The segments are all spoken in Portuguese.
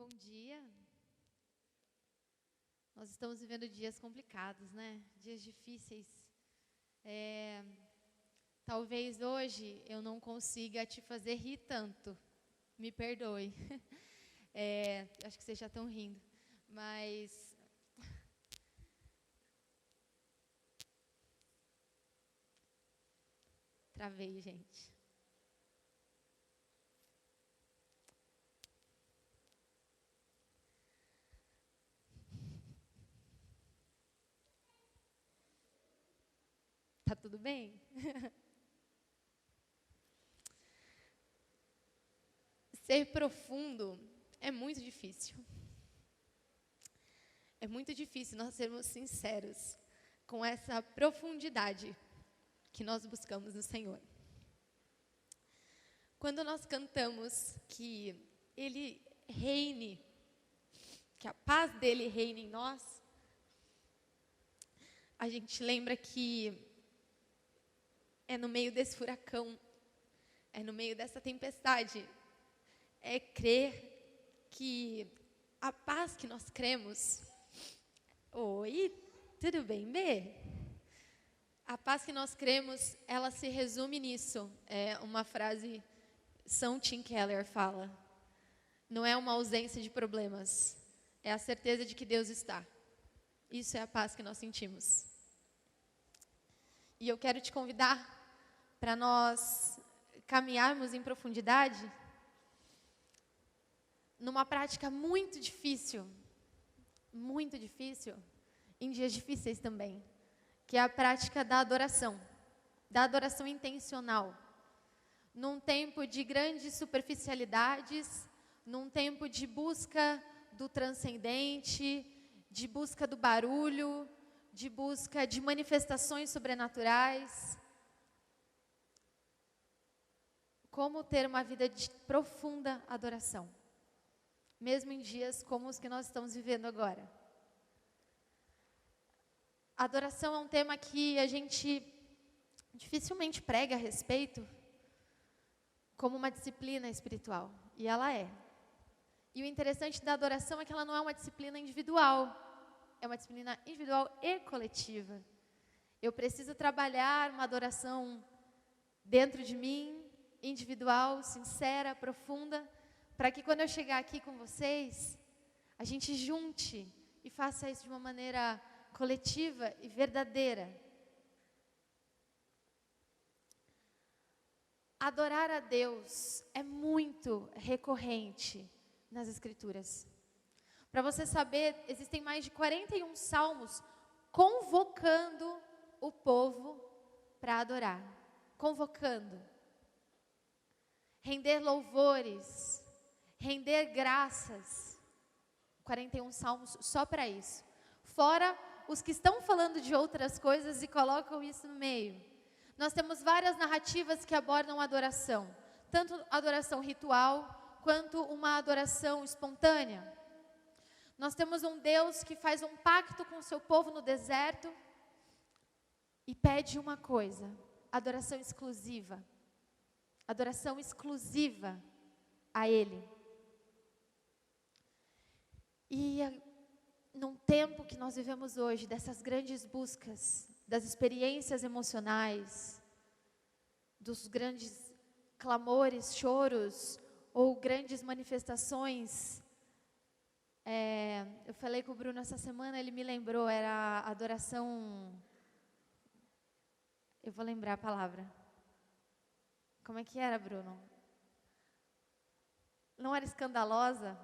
Bom dia. Nós estamos vivendo dias complicados, né? Dias difíceis. Talvez hoje eu não consiga te fazer rir tanto. Me perdoe. Acho que vocês já estão rindo. Mas travei, gente. Tá tudo bem? Ser profundo é muito difícil. É muito difícil nós sermos sinceros com essa profundidade que nós buscamos no Senhor. Quando nós cantamos que Ele reine, que a paz dEle reine em nós, a gente lembra que é no meio desse furacão, é no meio dessa tempestade, é crer que a paz que nós cremos... Oi, tudo bem, Bê? A paz que nós cremos, ela se resume nisso. É uma frase, São Tim Keller fala, não é uma ausência de problemas, é a certeza de que Deus está. Isso é a paz que nós sentimos. E eu quero te convidar para nós caminharmos em profundidade numa prática muito difícil, em dias difíceis também, que é a prática da adoração intencional. Num tempo de grandes superficialidades, num tempo de busca do transcendente, de busca do barulho, de busca de manifestações sobrenaturais. Como ter uma vida de profunda adoração, mesmo em dias como os que nós estamos vivendo agora. Adoração é um tema que a gente dificilmente prega a respeito como uma disciplina espiritual, e ela é. E o interessante da adoração é que ela não é uma disciplina individual, é uma disciplina individual e coletiva. Eu preciso trabalhar uma adoração dentro de mim, individual, sincera, profunda, para que quando eu chegar aqui com vocês, a gente junte e faça isso de uma maneira coletiva e verdadeira. Adorar a Deus é muito recorrente nas Escrituras. Para você saber, existem mais de 41 salmos convocando o povo para adorar. Convocando. Render louvores, render graças. 41 salmos só para isso. Fora os que estão falando de outras coisas e colocam isso no meio. Nós temos várias narrativas que abordam a adoração. Tanto adoração ritual, quanto uma adoração espontânea. Nós temos um Deus que faz um pacto com o seu povo no deserto e pede uma coisa: adoração exclusiva. Adoração exclusiva a Ele. E num tempo que nós vivemos hoje, dessas grandes buscas, das experiências emocionais, dos grandes clamores, choros, ou grandes manifestações. Eu falei com o Bruno essa semana, ele me lembrou, era a adoração... Eu vou lembrar a palavra. Como é que era, Bruno? Não era escandalosa?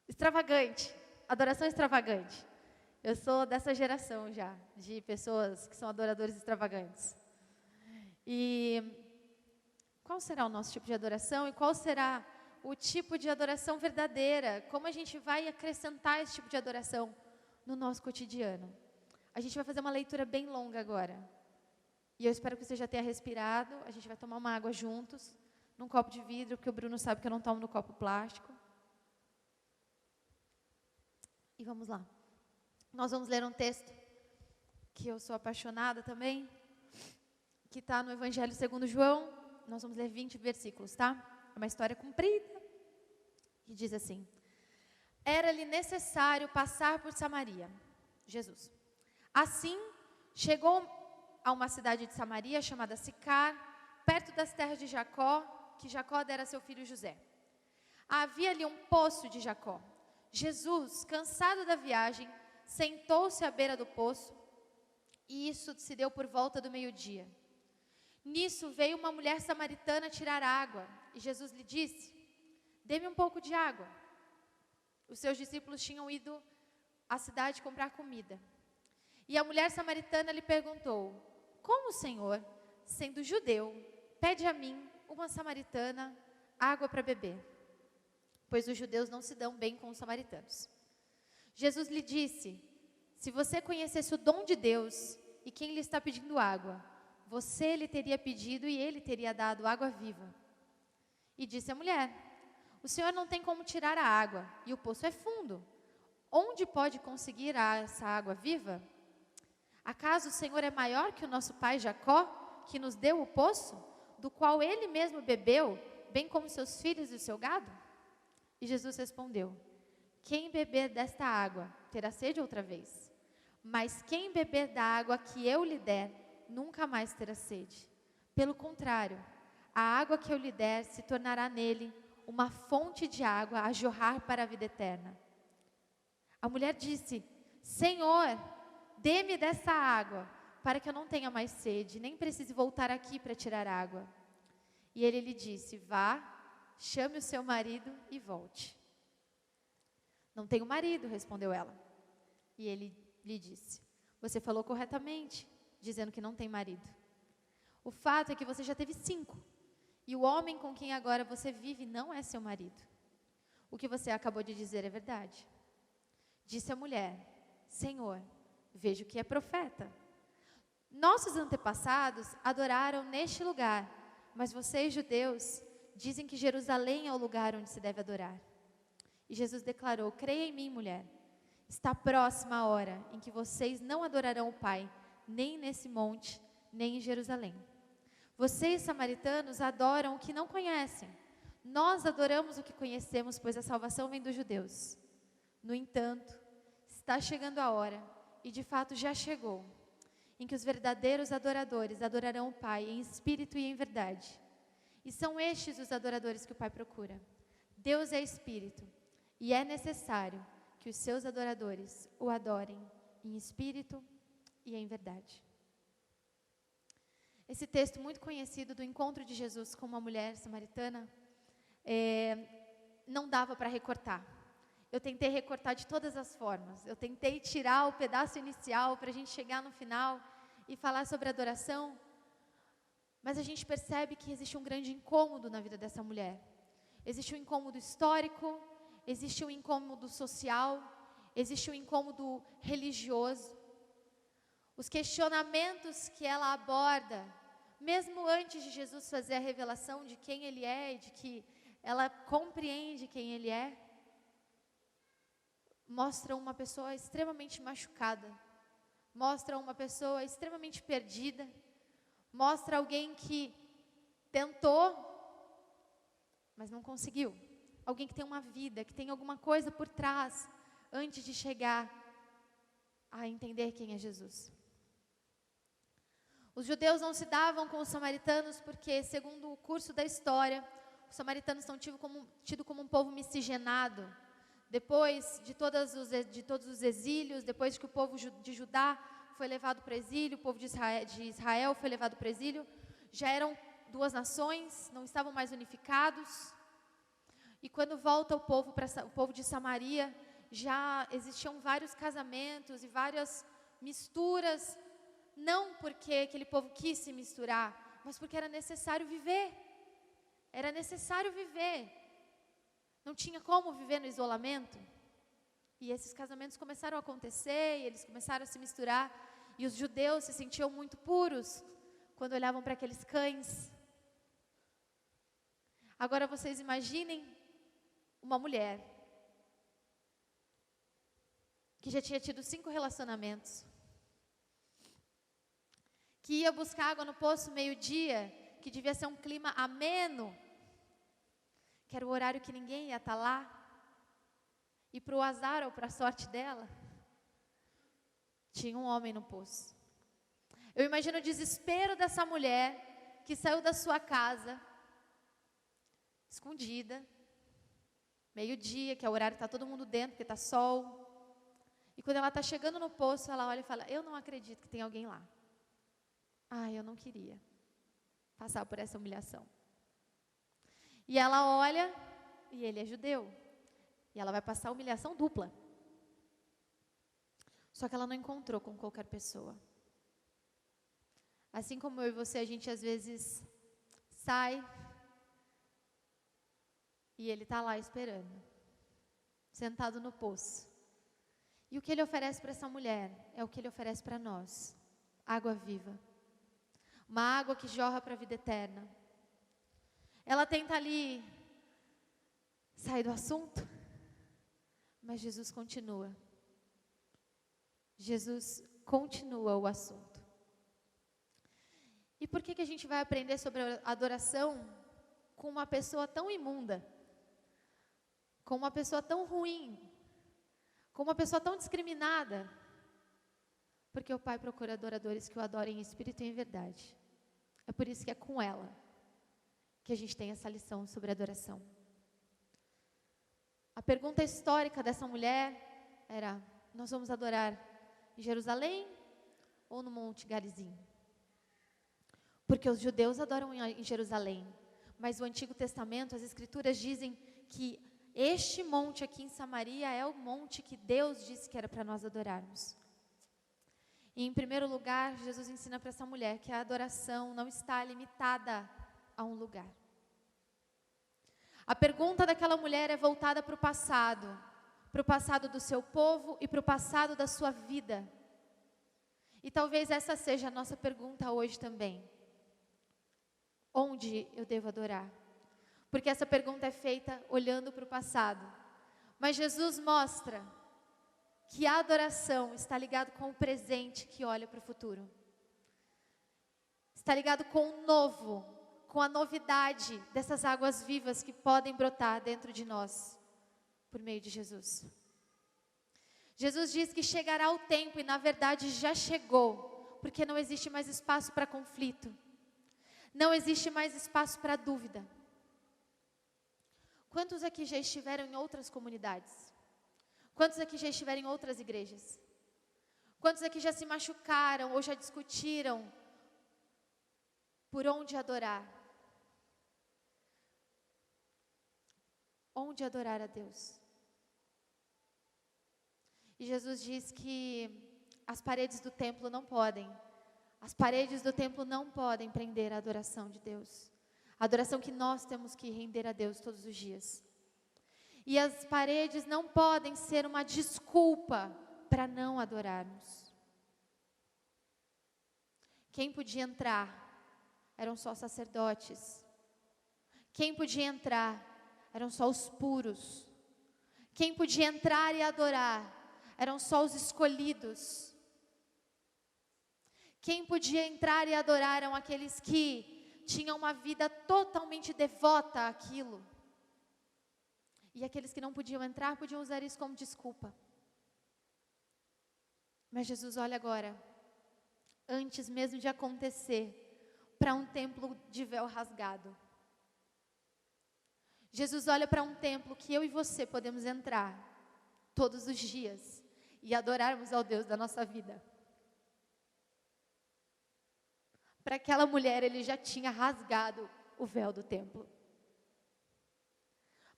Extravagante. Adoração extravagante. Eu sou dessa geração já, de pessoas que são adoradores extravagantes. E qual será o nosso tipo de adoração e qual será o tipo de adoração verdadeira? Como a gente vai acrescentar esse tipo de adoração no nosso cotidiano? A gente vai fazer uma leitura bem longa agora. E eu espero que você já tenha respirado. A gente vai tomar uma água juntos, num copo de vidro, porque o Bruno sabe que eu não tomo no copo plástico. E vamos lá. Nós vamos ler um texto que eu sou apaixonada também, que está no Evangelho segundo João. Nós vamos ler 20 versículos, tá? É uma história comprida. que diz assim: era-lhe necessário passar por Samaria, Jesus. Assim, chegou a uma cidade de Samaria chamada Sicar, perto das terras de Jacó, que Jacó dera a seu filho José. Havia ali um poço de Jacó. Jesus, cansado da viagem, sentou-se à beira do poço, e isso se deu por volta do meio-dia. Nisso veio uma mulher samaritana tirar água, e Jesus lhe disse: dê-me um pouco de água. Os seus discípulos tinham ido à cidade comprar comida. E a mulher samaritana lhe perguntou: como o Senhor, sendo judeu, pede a mim, uma samaritana, água para beber? Pois os judeus não se dão bem com os samaritanos. Jesus lhe disse: se você conhecesse o dom de Deus e quem lhe está pedindo água, você lhe teria pedido e ele teria dado água viva. E disse a mulher: o Senhor não tem como tirar a água, e o poço é fundo. Onde pode conseguir essa água viva? Acaso o Senhor é maior que o nosso pai Jacó, que nos deu o poço, do qual ele mesmo bebeu, bem como seus filhos e o seu gado? E Jesus respondeu: quem beber desta água terá sede outra vez, mas quem beber da água que eu lhe der, nunca mais terá sede. Pelo contrário, a água que eu lhe der se tornará nele uma fonte de água a jorrar para a vida eterna. A mulher disse: Senhor, dê-me dessa água, para que eu não tenha mais sede, nem precise voltar aqui para tirar água. E ele lhe disse: vá, chame o seu marido e volte. Não tenho marido, respondeu ela. E ele lhe disse: você falou corretamente, dizendo que não tem marido. O fato é que você já teve 5. E o homem com quem agora você vive não é seu marido. O que você acabou de dizer é verdade. Disse a mulher: Senhor, vejo que é profeta. Nossos antepassados adoraram neste lugar, mas vocês, judeus, dizem que Jerusalém é o lugar onde se deve adorar. E Jesus declarou: creia em mim, mulher. Está próxima a hora em que vocês não adorarão o Pai, nem nesse monte, nem em Jerusalém. Vocês, samaritanos, adoram o que não conhecem. Nós adoramos o que conhecemos, pois a salvação vem dos judeus. No entanto, está chegando a hora, e de fato já chegou, em que os verdadeiros adoradores adorarão o Pai em espírito e em verdade. E são estes os adoradores que o Pai procura. Deus é espírito, e é necessário que os seus adoradores o adorem em espírito e em verdade. Esse texto muito conhecido do encontro de Jesus com uma mulher samaritana, não dava para recortar. Eu tentei recortar de todas as formas. Eu tentei tirar o pedaço inicial para a gente chegar no final e falar sobre adoração. Mas a gente percebe que existe um grande incômodo na vida dessa mulher. Existe um incômodo histórico, existe um incômodo social, existe um incômodo religioso. Os questionamentos que ela aborda, mesmo antes de Jesus fazer a revelação de quem Ele é e de que ela compreende quem Ele é, mostram uma pessoa extremamente machucada, mostram uma pessoa extremamente perdida, mostra alguém que tentou, mas não conseguiu. Alguém que tem uma vida, que tem alguma coisa por trás, antes de chegar a entender quem é Jesus. Os judeus não se davam com os samaritanos porque, segundo o curso da história, os samaritanos são tidos como um povo miscigenado. Depois de todos os exílios, depois que o povo de Judá foi levado para o exílio, o povo de Israel foi levado para o exílio, já eram 2 nações, não estavam mais unificados. E quando volta o povo de Samaria, já existiam vários casamentos e várias misturas, não porque aquele povo quis se misturar, mas porque era necessário viver. Era necessário viver. Não tinha como viver no isolamento. E esses casamentos começaram a acontecer, e eles começaram a se misturar. E os judeus se sentiam muito puros quando olhavam para aqueles cães. Agora vocês imaginem uma mulher que já tinha tido 5 relacionamentos, que ia buscar água no poço meio-dia, que devia ser um clima ameno, que era o horário que ninguém ia estar lá. E para o azar ou para a sorte dela, tinha um homem no poço. Eu imagino o desespero dessa mulher que saiu da sua casa, escondida, meio-dia, que é o horário que está todo mundo dentro, porque está sol. E quando ela está chegando no poço, ela olha e fala: eu não acredito que tem alguém lá. Eu não queria passar por essa humilhação. E ela olha, e ele é judeu. E ela vai passar humilhação dupla. Só que ela não encontrou com qualquer pessoa. Assim como eu e você, a gente às vezes sai e ele está lá esperando, sentado no poço. E o que ele oferece para essa mulher é o que ele oferece para nós: água viva. Uma água que jorra para a vida eterna. Ela tenta ali sair do assunto, mas Jesus continua. Jesus continua o assunto. E por que a gente vai aprender sobre adoração com uma pessoa tão imunda? Com uma pessoa tão ruim? Com uma pessoa tão discriminada? Porque o Pai procura adoradores que o adorem em espírito e em verdade. É por isso que é com ela que a gente tem essa lição sobre adoração. A pergunta histórica dessa mulher era: nós vamos adorar em Jerusalém ou no Monte Garizim? Porque os judeus adoram em Jerusalém, mas o Antigo Testamento, as Escrituras dizem que este monte aqui em Samaria é o monte que Deus disse que era para nós adorarmos. E em primeiro lugar, Jesus ensina para essa mulher que a adoração não está limitada a um lugar. A pergunta daquela mulher é voltada para o passado do seu povo e para o passado da sua vida. E talvez essa seja a nossa pergunta hoje também. Onde eu devo adorar? Porque essa pergunta é feita olhando para o passado. Mas Jesus mostra que a adoração está ligado com o presente que olha para o futuro. Está ligado com o novo, com a novidade dessas águas vivas que podem brotar dentro de nós, por meio de Jesus. Jesus diz que chegará o tempo, e na verdade já chegou, porque não existe mais espaço para conflito. Não existe mais espaço para dúvida. Quantos aqui já estiveram em outras comunidades? Quantos aqui já estiveram em outras igrejas? Quantos aqui já se machucaram ou já discutiram por onde adorar? Onde adorar a Deus? E Jesus diz que as paredes do templo não podem prender a adoração de Deus. A adoração que nós temos que render a Deus todos os dias. E as paredes não podem ser uma desculpa para não adorarmos. Quem podia entrar eram só os sacerdotes. Quem podia entrar eram só os puros. Quem podia entrar e adorar eram só os escolhidos. Quem podia entrar e adorar eram aqueles que tinham uma vida totalmente devota àquilo. E aqueles que não podiam entrar, podiam usar isso como desculpa. Mas Jesus olha agora, antes mesmo de acontecer, para um templo de véu rasgado. Jesus olha para um templo que eu e você podemos entrar todos os dias e adorarmos ao Deus da nossa vida. Para aquela mulher, ele já tinha rasgado o véu do templo.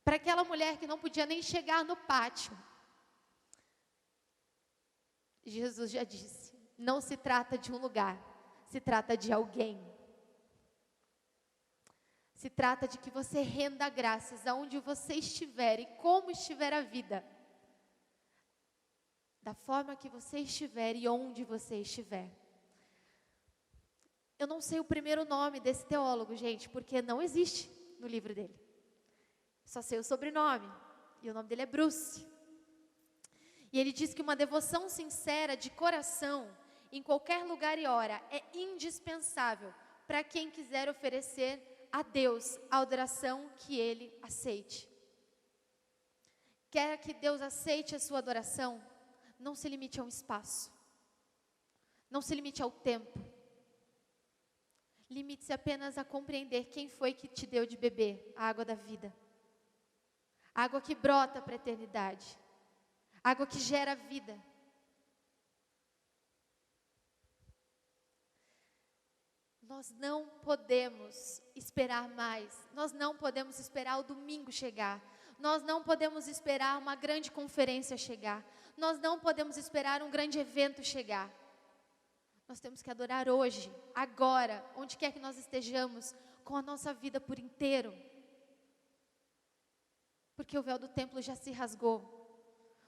Para aquela mulher que não podia nem chegar no pátio, Jesus já disse: não se trata de um lugar, se trata de alguém. Se trata de que você renda graças aonde você estiver e como estiver a vida. Da forma que você estiver e onde você estiver. Eu não sei o primeiro nome desse teólogo, gente, porque não existe no livro dele. Só sei o sobrenome, e o nome dele é Bruce. E ele diz que uma devoção sincera, de coração, em qualquer lugar e hora, é indispensável para quem quiser oferecer a Deus a adoração que Ele aceite. quer que Deus aceite a sua adoração, não se limite a um espaço. Não se limite ao tempo. Limite-se apenas a compreender quem foi que te deu de beber a água da vida. A água que brota para a eternidade. A água que gera vida. Nós não podemos esperar mais. Nós não podemos esperar o domingo chegar. Nós não podemos esperar uma grande conferência chegar. Nós não podemos esperar um grande evento chegar. Nós temos que adorar hoje, agora, onde quer que nós estejamos, com a nossa vida por inteiro. Porque o véu do templo já se rasgou.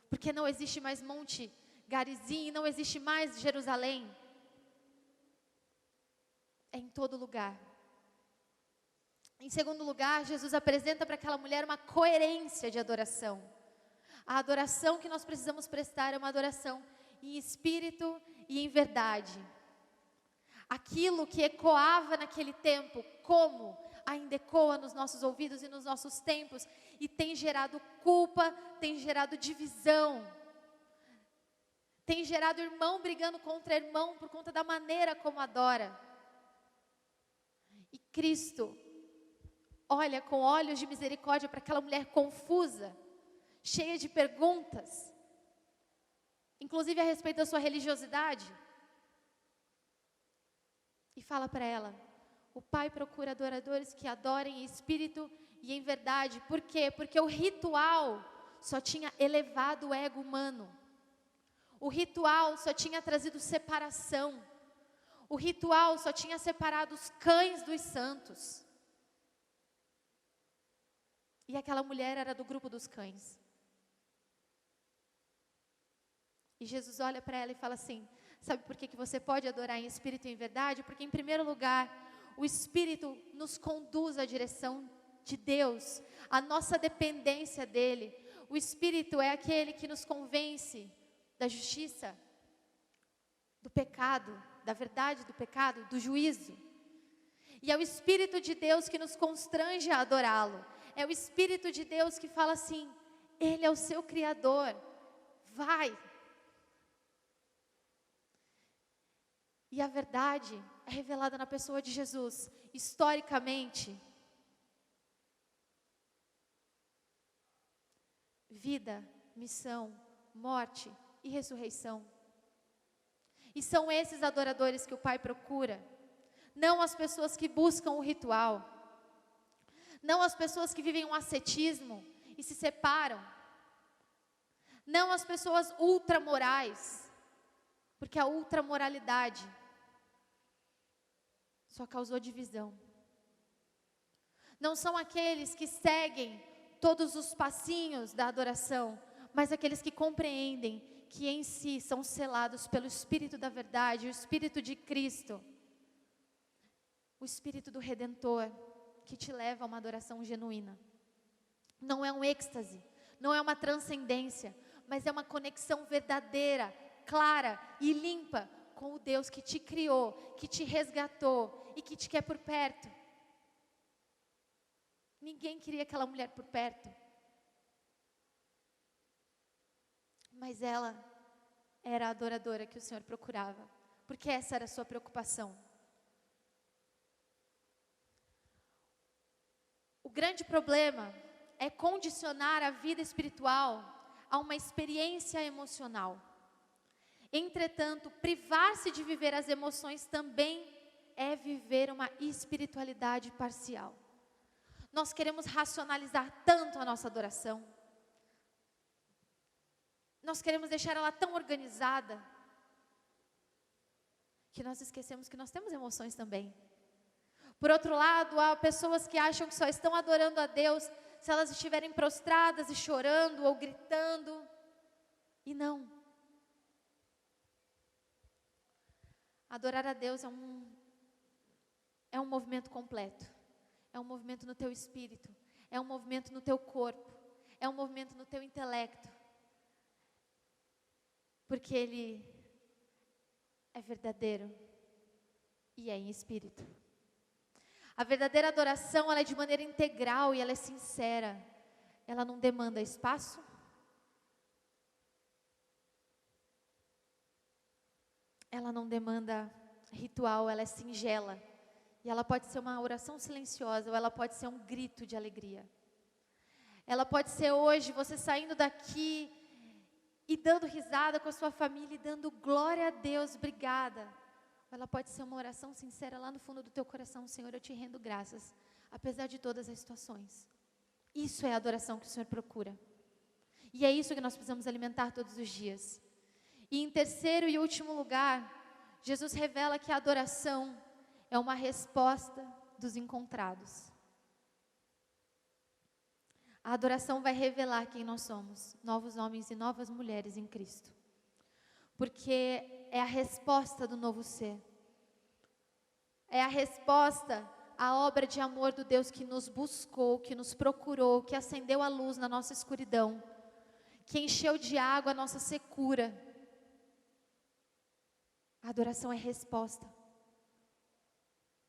Porque não existe mais Monte Garizim, não existe mais Jerusalém. É em todo lugar. Em segundo lugar, Jesus apresenta para aquela mulher uma coerência de adoração. A adoração que nós precisamos prestar é uma adoração em espírito e em verdade. Aquilo que ecoava naquele tempo, como ainda ecoa nos nossos ouvidos e nos nossos tempos, e tem gerado culpa, tem gerado divisão, tem gerado irmão brigando contra irmão por conta da maneira como adora. E Cristo olha com olhos de misericórdia para aquela mulher confusa, cheia de perguntas, inclusive a respeito da sua religiosidade, e fala para ela: o Pai procura adoradores que adorem em espírito e em verdade. Por quê? Porque o ritual só tinha elevado o ego humano. O ritual só tinha trazido separação. O ritual só tinha separado os cães dos santos. E aquela mulher era do grupo dos cães. E Jesus olha para ela e fala assim: sabe por que você pode adorar em espírito e em verdade? Porque, em primeiro lugar, o Espírito nos conduz à direção de Deus, a nossa dependência dEle. O Espírito é aquele que nos convence da justiça, do pecado, da verdade do pecado, do juízo. E é o Espírito de Deus que nos constrange a adorá-lo. É o Espírito de Deus que fala assim: Ele é o seu Criador, vai. E a verdade é revelada na pessoa de Jesus, historicamente. Vida, missão, morte e ressurreição. E são esses adoradores que o Pai procura. Não as pessoas que buscam o ritual. Não as pessoas que vivem um ascetismo e se separam. Não as pessoas ultramorais. Porque a ultramoralidade só causou divisão. Não são aqueles que seguem todos os passinhos da adoração, mas aqueles que compreendem que em si são selados pelo Espírito da verdade, o Espírito de Cristo, o Espírito do Redentor, que te leva a uma adoração genuína. Não é um êxtase, não é uma transcendência, mas é uma conexão verdadeira, clara e limpa com o Deus que te criou, que te resgatou e que te quer por perto. Ninguém queria aquela mulher por perto. Mas ela era a adoradora que o Senhor procurava, porque essa era a sua preocupação. O grande problema é condicionar a vida espiritual a uma experiência emocional. Entretanto, privar-se de viver as emoções também é viver uma espiritualidade parcial. Nós queremos racionalizar tanto a nossa adoração. Nós queremos deixar ela tão organizada que nós esquecemos que nós temos emoções também. Por outro lado, há pessoas que acham que só estão adorando a Deus se elas estiverem prostradas e chorando ou gritando. E não. Adorar a Deus é um movimento completo. É um movimento no teu espírito. É um movimento no teu corpo. É um movimento no teu intelecto. Porque Ele é verdadeiro e é em espírito. A verdadeira adoração, ela é de maneira integral e ela é sincera. Ela não demanda espaço, ela não demanda ritual, ela é singela. E ela pode ser uma oração silenciosa, ou ela pode ser um grito de alegria. Ela pode ser hoje você saindo daqui e dando risada com a sua família e dando glória a Deus, obrigada. Ou ela pode ser uma oração sincera lá no fundo do teu coração: Senhor, eu te rendo graças, apesar de todas as situações. Isso é a adoração que o Senhor procura. E é isso que nós precisamos alimentar todos os dias. E em terceiro e último lugar, Jesus revela que a adoração é uma resposta dos encontrados. A adoração vai revelar quem nós somos, novos homens e novas mulheres em Cristo. Porque é a resposta do novo ser. É a resposta à obra de amor do Deus que nos buscou, que nos procurou, que acendeu a luz na nossa escuridão, que encheu de água a nossa secura. A adoração é resposta.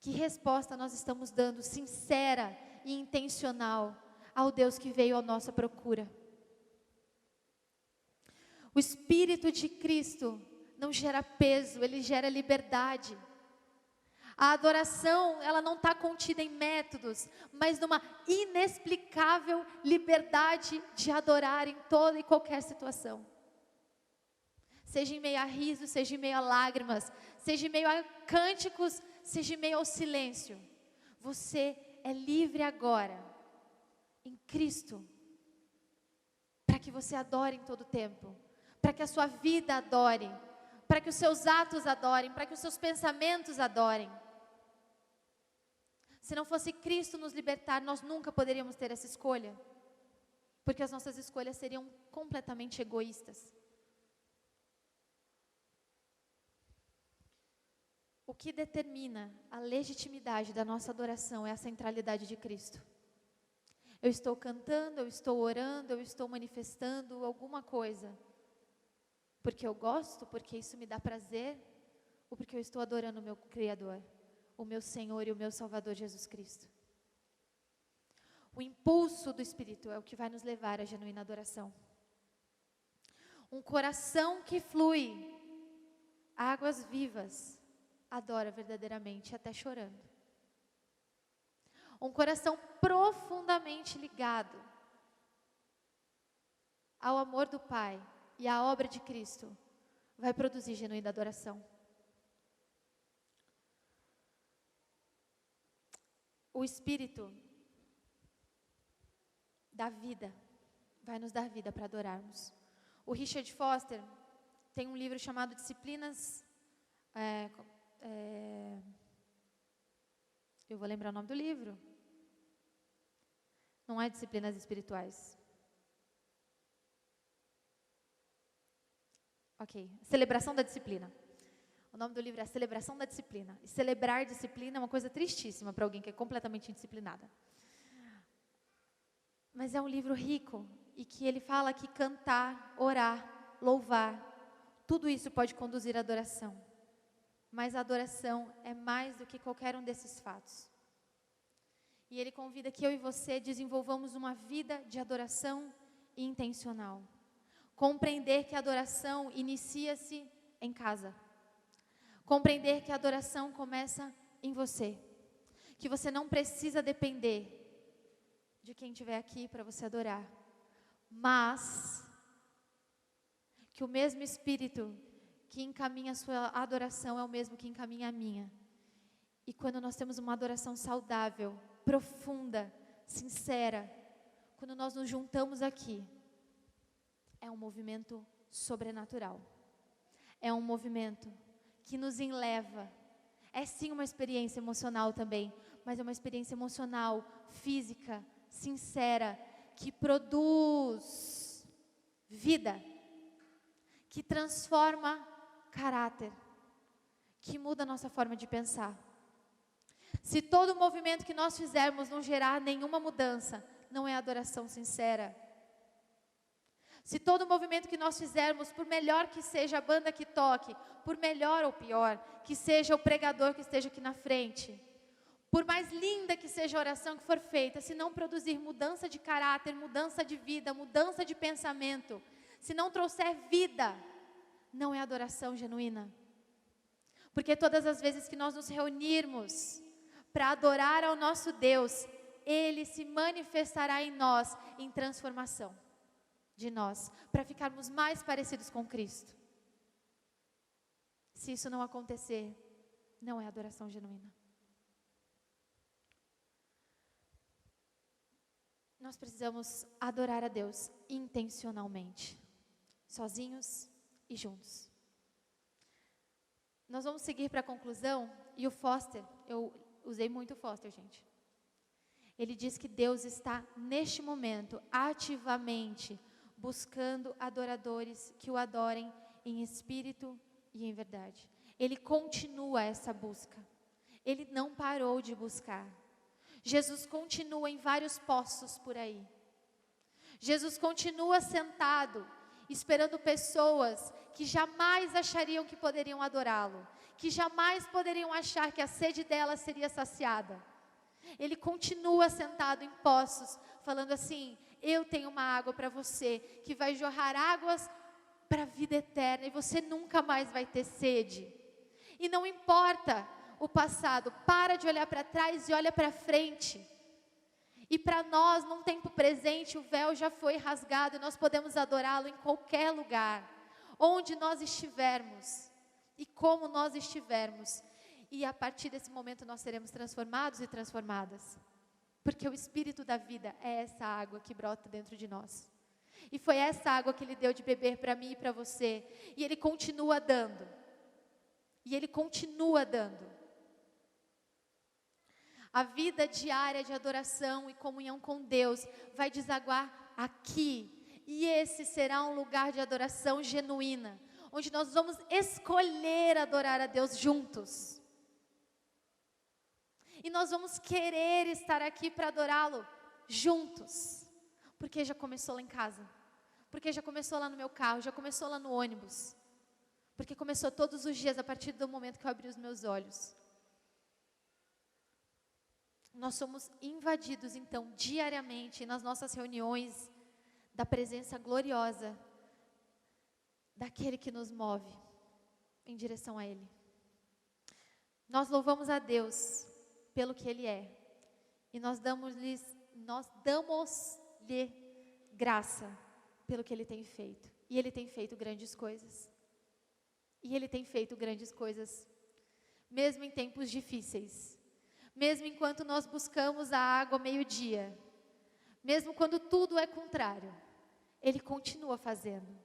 Que resposta nós estamos dando, sincera e intencional, ao Deus que veio à nossa procura? O Espírito de Cristo não gera peso, ele gera liberdade. A adoração, ela não está contida em métodos, mas numa inexplicável liberdade de adorar em toda e qualquer situação. Seja em meio a riso, seja em meio a lágrimas, seja em meio a cânticos, seja em meio ao silêncio. Você é livre agora, em Cristo, para que você adore em todo tempo, para que a sua vida adore, para que os seus atos adorem, para que os seus pensamentos adorem. Se não fosse Cristo nos libertar, nós nunca poderíamos ter essa escolha, porque as nossas escolhas seriam completamente egoístas. O que determina a legitimidade da nossa adoração é a centralidade de Cristo. Eu estou cantando, eu estou orando, eu estou manifestando alguma coisa porque eu gosto, porque isso me dá prazer, ou porque eu estou adorando o meu Criador, o meu Senhor e o meu Salvador Jesus Cristo. O impulso do Espírito é o que vai nos levar à genuína adoração. Um coração que flui águas vivas adora verdadeiramente, até chorando. Um coração profundamente ligado ao amor do Pai e à obra de Cristo vai produzir genuína adoração. O Espírito da vida vai nos dar vida para adorarmos. O Richard Foster tem um livro chamado Disciplinas... eu vou lembrar o nome do livro. Não é Disciplinas Espirituais. Ok, Celebração da Disciplina. O nome do livro é Celebração da Disciplina. E celebrar disciplina é uma coisa tristíssima para alguém que é completamente indisciplinada. Mas é um livro rico e que ele fala que cantar, orar, louvar, tudo isso pode conduzir à adoração. Mas a adoração é mais do que qualquer um desses fatos. E ele convida que eu e você desenvolvamos uma vida de adoração intencional. Compreender que a adoração inicia-se em casa. Compreender que a adoração começa em você. Que você não precisa depender de quem estiver aqui para você adorar. Mas que o mesmo Espírito que encaminha a sua adoração é o mesmo que encaminha a minha. E quando nós temos uma adoração saudável, profunda, sincera, quando nós nos juntamos aqui, é um movimento sobrenatural. É um movimento que nos enleva. É sim uma experiência emocional também, mas é uma experiência emocional, física, sincera, que produz vida, que transforma caráter, que muda a nossa forma de pensar. Se todo movimento que nós fizermos não gerar nenhuma mudança, não é adoração sincera. Se todo movimento que nós fizermos, por melhor que seja a banda que toque, por melhor ou pior que seja o pregador que esteja aqui na frente, por mais linda que seja a oração que for feita, se não produzir mudança de caráter, mudança de vida, mudança de pensamento, se não trouxer vida, não é adoração genuína. Porque todas as vezes que nós nos reunirmos para adorar ao nosso Deus, Ele se manifestará em nós, em transformação de nós, para ficarmos mais parecidos com Cristo. Se isso não acontecer, não é adoração genuína. Nós precisamos adorar a Deus intencionalmente, sozinhos e juntos. Nós vamos seguir para a conclusão, e o Foster, eu usei muito o Foster, gente. Ele diz que Deus está, neste momento, ativamente buscando adoradores que o adorem em espírito e em verdade. Ele continua essa busca. Ele não parou de buscar. Jesus continua em vários postos por aí. Jesus continua sentado, esperando pessoas que jamais achariam que poderiam adorá-lo, que jamais poderiam achar que a sede delas seria saciada. Ele continua sentado em poços, falando assim: eu tenho uma água para você, que vai jorrar águas para a vida eterna, e você nunca mais vai ter sede. E não importa o passado, para de olhar para trás e olha para frente. E para nós, num tempo presente, o véu já foi rasgado e nós podemos adorá-lo em qualquer lugar, onde nós estivermos e como nós estivermos. E a partir desse momento nós seremos transformados e transformadas, porque o Espírito da vida é essa água que brota dentro de nós. E foi essa água que Ele deu de beber para mim e para você, e Ele continua dando. E Ele continua dando. A vida diária de adoração e comunhão com Deus vai desaguar aqui. E esse será um lugar de adoração genuína, onde nós vamos escolher adorar a Deus juntos. E nós vamos querer estar aqui para adorá-lo juntos. Porque já começou lá em casa. Porque já começou lá no meu carro, já começou lá no ônibus. Porque começou todos os dias, a partir do momento que eu abri os meus olhos. Nós somos invadidos, então, diariamente, nas nossas reuniões, da presença gloriosa daquele que nos move em direção a Ele. Nós louvamos a Deus pelo que Ele é, e nós damos-lhe graça pelo que Ele tem feito. E Ele tem feito grandes coisas. E Ele tem feito grandes coisas, mesmo em tempos difíceis. Mesmo enquanto nós buscamos a água ao meio-dia, mesmo quando tudo é contrário, Ele continua fazendo.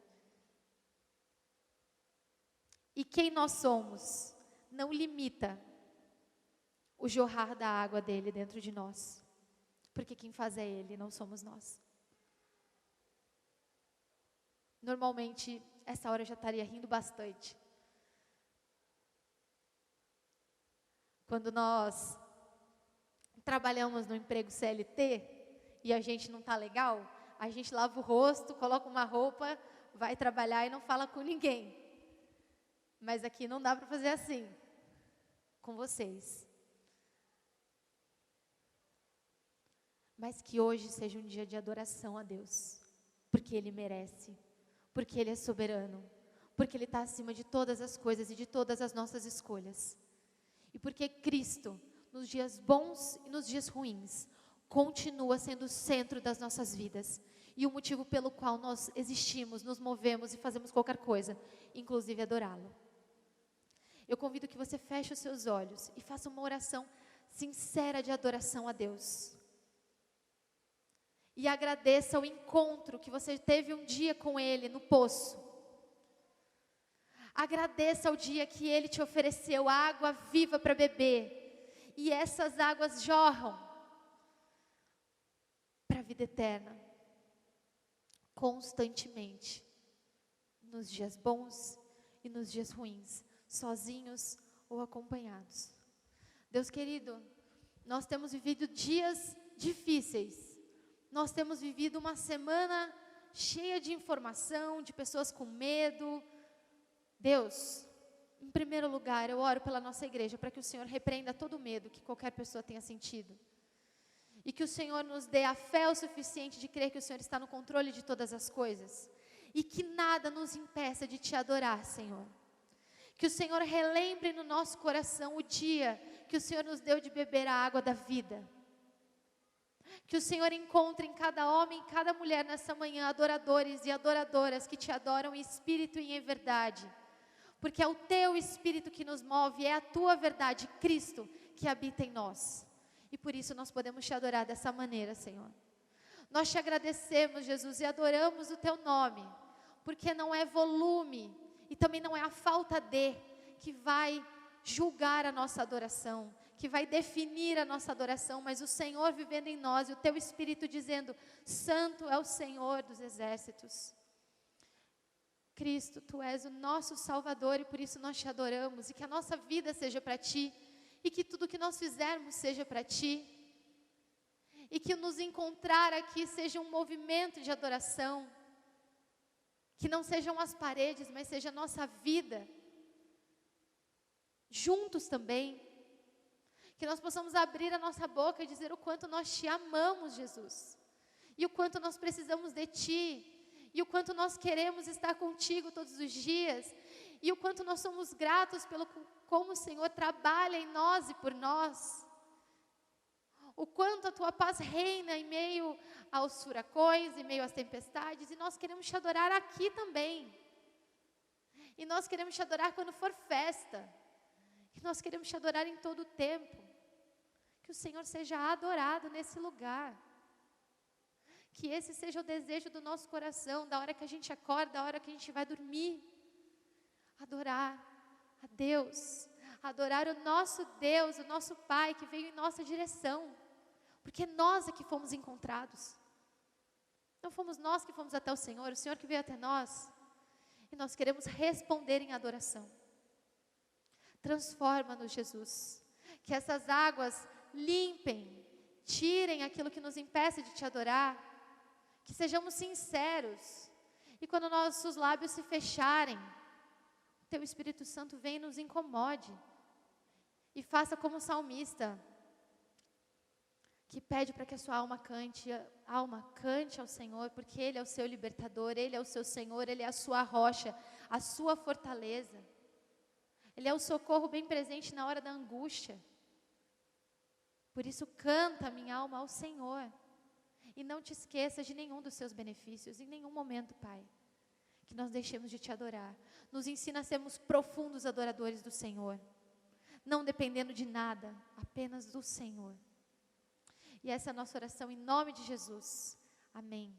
E quem nós somos não limita o jorrar da água dele dentro de nós, porque quem faz é Ele, não somos nós. Normalmente, essa hora eu já estaria rindo bastante. Quando nós trabalhamos no emprego CLT e a gente não está legal, a gente lava o rosto, coloca uma roupa, vai trabalhar e não fala com ninguém. Mas aqui não dá para fazer assim com vocês. Mas que hoje seja um dia de adoração a Deus, porque Ele merece, porque Ele é soberano, porque Ele está acima de todas as coisas e de todas as nossas escolhas. E porque Cristo, nos dias bons e nos dias ruins, continua sendo o centro das nossas vidas. E o motivo pelo qual nós existimos, nos movemos e fazemos qualquer coisa, inclusive adorá-lo. Eu convido que você feche os seus olhos e faça uma oração sincera de adoração a Deus. E agradeça o encontro que você teve um dia com Ele no poço. Agradeça o dia que Ele te ofereceu água viva para beber. E essas águas jorram para a vida eterna, constantemente, nos dias bons e nos dias ruins, sozinhos ou acompanhados. Deus querido, nós temos vivido dias difíceis, nós temos vivido uma semana cheia de informação, de pessoas com medo. Deus, em primeiro lugar, eu oro pela nossa igreja, para que o Senhor repreenda todo o medo que qualquer pessoa tenha sentido. E que o Senhor nos dê a fé o suficiente de crer que o Senhor está no controle de todas as coisas. E que nada nos impeça de Te adorar, Senhor. Que o Senhor relembre no nosso coração o dia que o Senhor nos deu de beber a água da vida. Que o Senhor encontre em cada homem e cada mulher nessa manhã adoradores e adoradoras que te adoram em espírito e em verdade. Porque é o teu espírito que nos move, é a tua verdade, Cristo, que habita em nós. E por isso nós podemos te adorar dessa maneira, Senhor. Nós te agradecemos, Jesus, e adoramos o teu nome. Porque não é volume e também não é a falta de que vai julgar a nossa adoração, que vai definir a nossa adoração, mas o Senhor vivendo em nós e o teu Espírito dizendo: Santo é o Senhor dos exércitos. Cristo, Tu és o nosso Salvador e por isso nós te adoramos, e que a nossa vida seja para Ti, e que tudo que nós fizermos seja para Ti, e que nos encontrar aqui seja um movimento de adoração, que não sejam as paredes, mas seja a nossa vida, juntos também, que nós possamos abrir a nossa boca e dizer o quanto nós Te amamos, Jesus, e o quanto nós precisamos de Ti, e o quanto nós queremos estar contigo todos os dias, e o quanto nós somos gratos pelo como o Senhor trabalha em nós e por nós, o quanto a Tua paz reina em meio aos furacões, em meio às tempestades, e nós queremos Te adorar aqui também, e nós queremos Te adorar quando for festa, e nós queremos Te adorar em todo o tempo, que o Senhor seja adorado nesse lugar, que esse seja o desejo do nosso coração, da hora que a gente acorda, da hora que a gente vai dormir, adorar a Deus, adorar o nosso Deus, o nosso Pai que veio em nossa direção, porque nós é que fomos encontrados, não fomos nós que fomos até o Senhor que veio até nós, e nós queremos responder em adoração. Transforma-nos, Jesus, que essas águas limpem, tirem aquilo que nos impeça de Te adorar, que sejamos sinceros, e quando nossos lábios se fecharem, Teu Espírito Santo vem e nos incomode, e faça como o salmista, que pede para que a sua alma cante ao Senhor, porque Ele é o seu libertador, Ele é o seu Senhor, Ele é a sua rocha, a sua fortaleza, Ele é o socorro bem presente na hora da angústia. Por isso canta, minha alma, ao Senhor, e não te esqueças de nenhum dos seus benefícios, em nenhum momento, Pai, que nós deixemos de Te adorar. Nos ensina a sermos profundos adoradores do Senhor, não dependendo de nada, apenas do Senhor. E essa é a nossa oração em nome de Jesus. Amém.